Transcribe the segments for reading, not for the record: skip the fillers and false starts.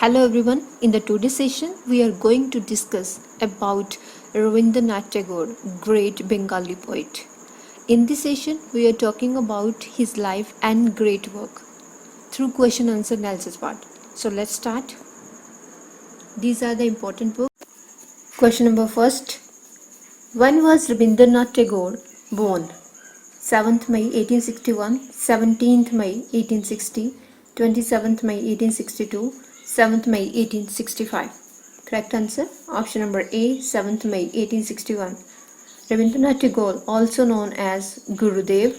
Hello everyone. In the today's session, we are going to discuss about Rabindranath Tagore, great Bengali poet. In this session, we are talking about his life and great work through question answer analysis part. So let's start. These are the important books. Question number first. When was Rabindranath Tagore born? 7th May 1861, 17th May 1860, 27th May 1862, 7th May 1865. Correct answer option number A, 7th May 1861. Rabindranath Tagore, also known as Gurudev.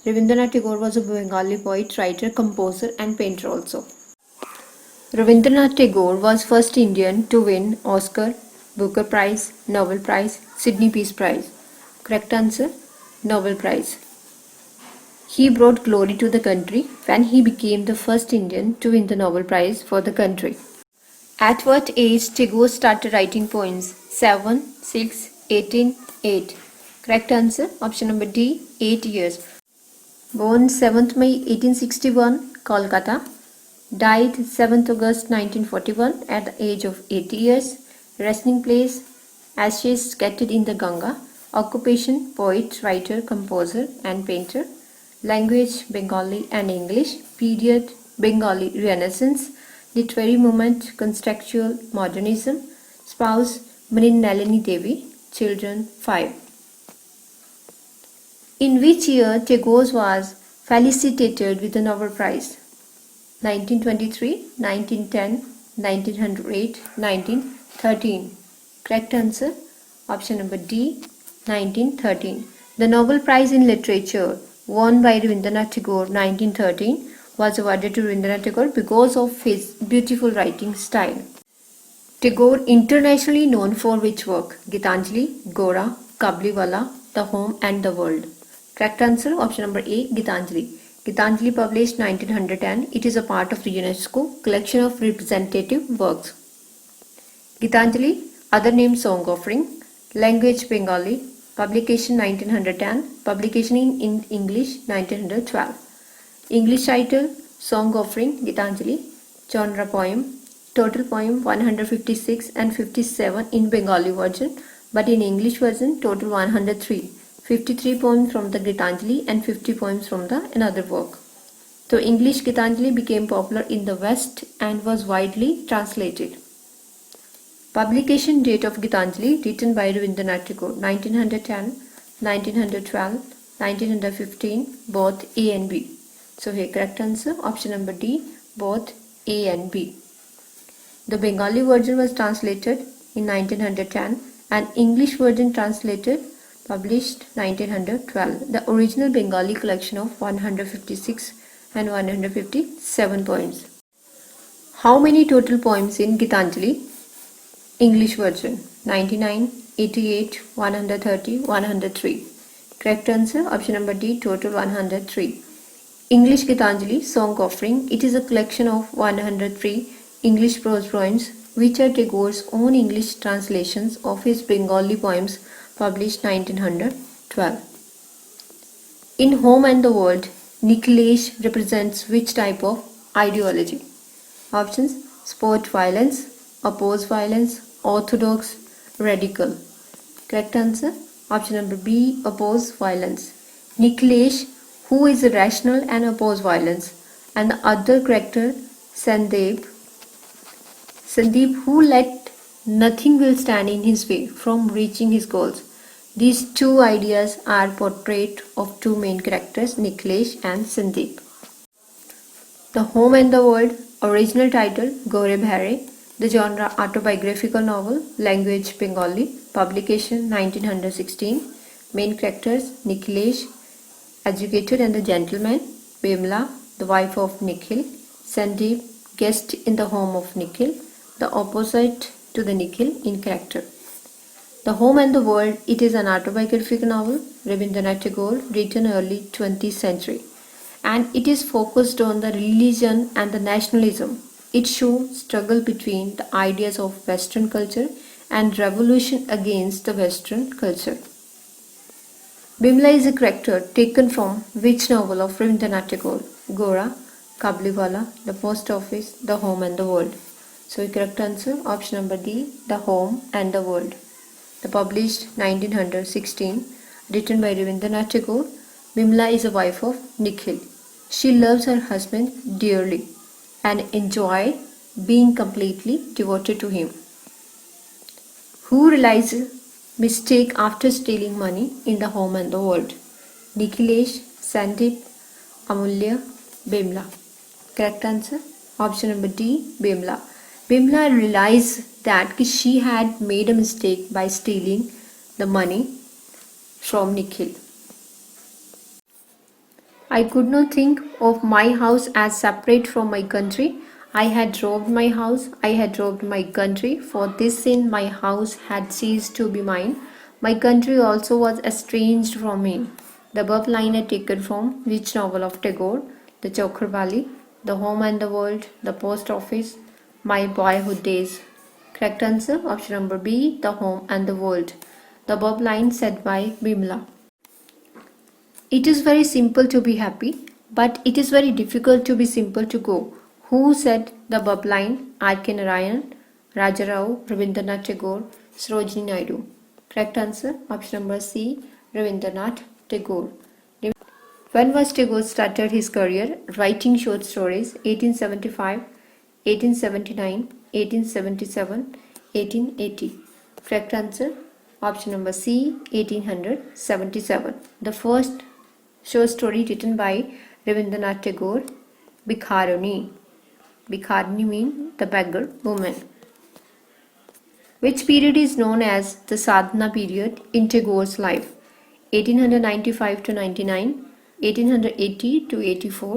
Rabindranath Tagore was a Bengali poet, writer, composer and painter also. Rabindranath Tagore was first Indian to win Oscar, Booker Prize, Nobel Prize, Sydney Peace Prize. Correct answer Nobel Prize. He brought glory to the country when he became the first Indian to win the Nobel Prize for the country. At what age Tagore started writing poems? 7, 6, 18, 8. Correct answer option number D, 8 years. Born 7th May 1861, Kolkata. Died 7th August 1941 at the age of 80 years. Resting place, ashes scattered in the Ganga. Occupation, poet, writer, composer and painter. Language, Bengali and English. Period, Bengali Renaissance. Literary movement, Constructual Modernism. Spouse, Mrinalini Devi. Children, 5. In which year Tagore was felicitated with the Nobel Prize? 1923, 1910, 1908, 1913. Correct answer option number D, 1913. The Nobel Prize in Literature won by Rabindranath Tagore 1913 was awarded to Rabindranath Tagore because of his beautiful writing style. Tagore internationally known for which work? Gitanjali, Gora, Kabliwala, The Home and the World. Correct answer option number A, Gitanjali. Gitanjali published 1910. It is a part of the UNESCO collection of representative works. Gitanjali, other name Song Offering. Language Bengali. Publication 1910. Publication in English 1912. English title Song Offering, Gitanjali. Genre poem. Total poem 156 and 57 in Bengali version, but in English version total 103. 53 poems from the Gitanjali and 50 poems from the another work. So English Gitanjali became popular in the West and was widely translated. Publication date of Gitanjali written by Rabindranath Tagore 1910, 1912, 1915, both A and B. So here correct answer option number D, both A and B. The Bengali version was translated in 1910 and English version translated published 1912. The original Bengali collection of 156 and 157 poems. How many total poems in Gitanjali? English version 99, 88, 130, 103. Correct answer option number D, total 103. English Gitanjali Song Offering. It is a collection of 103 English prose poems which are Tagore's own English translations of his Bengali poems published 1912. In Home and the World, Nikhilesh represents which type of ideology? Options: sport violence, oppose violence, orthodox, radical. Correct answer option number B, oppose violence. Nikhilesh, who is rational and oppose violence, and the other character Sandeep, who let nothing will stand in his way from reaching his goals. These two ideas are portrait of two main characters, Nikhilesh and Sandeep. The Home and the World, original title Gore Bhare, the genre autobiographical novel, language Bengali, publication 1916, main characters Nikhilesh, educated and a gentleman, Bimla, the wife of Nikhil, Sandeep, guest in the home of Nikhil, the opposite to the Nikhil in character. The Home and the World, it is an autobiographical novel, Rabindranath Tagore, written early 20th century, and it is focused on the religion and the nationalism. It shows struggle between the ideas of Western culture and revolution against the Western culture. Bimla is a character taken from which novel of Rabindranath Tagore? Gora, Kabliwala, the post office, the home and the world. So correct answer option number D, the home and the world. The published 1916, written by Rabindranath Tagore. Bimla is a wife of Nikhil. She loves her husband dearly and enjoys being completely devoted to him. Who realizes mistake after stealing money in the home and the world? Nikhilesh, Sandeep, Amulya, Bimla. Correct answer option number D, Bimla. Bimla realized that she had made a mistake by stealing the money from Nikhil. I could not think of my house as separate from my country. I had robbed my house, I had robbed my country. For this sin my house had ceased to be mine. My country also was estranged from me. The above line are taken from which novel of Tagore? The Chokrabali, The Home and the World, The Post Office, My Boyhood Days. Correct answer option number B, The Home and the World. The above line said by Bimla. It is very simple to be happy, but it is very difficult to be simple to go. Who said the above line? R.K. Narayan, Raja Rao, Rabindranath Tagore, Sarojini Naidu. Correct answer option number C, Rabindranath Tagore. When was Tagore started his career writing short stories? 1875, 1879, 1877, 1880. Correct answer option number C, 1877. The first short story written by Rabindranath Tagore, Bikharani. Bikharani means the beggar woman. Which period is known as the sadhana period in Tagore's life? 1895 to 99, 1880 to 84,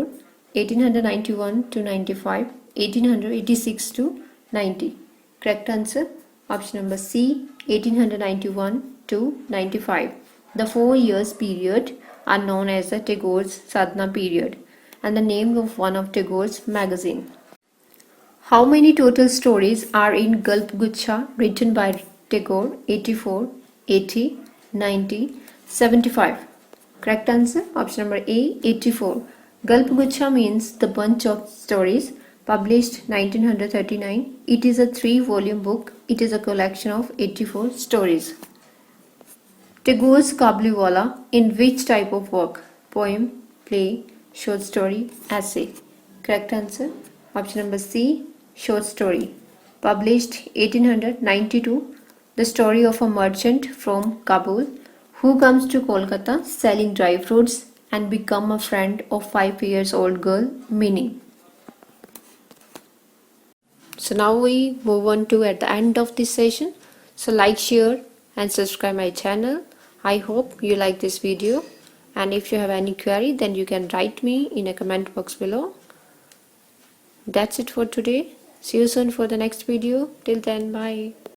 1891 to 95, 1886 to 90. Correct answer option number C, 1891 to 95. The 4 years period are known as the Tagore's sadhana period and the name of one of Tagore's magazine. How many total stories are in Gulp Gucha written by Tagore? 84, 80, 90, 75. Correct answer option number A, 84. Gulp Gucha means the bunch of stories, published 1939. It is a 3-volume book. It is a collection of 84 stories. Tagore's Kabliwala in which type of work? Poem, play, short story, essay. Correct answer option number C, short story. Published 1892. The story of a merchant from Kabul who comes to Kolkata selling dry fruits and become a friend of 5-year-old girl Minnie. So now we move on to at the end of this session. So like, share and subscribe my channel. I hope you like this video, and if you have any query then you can write me in a comment box below. That's it for today. See you soon for the next video. Till then, bye.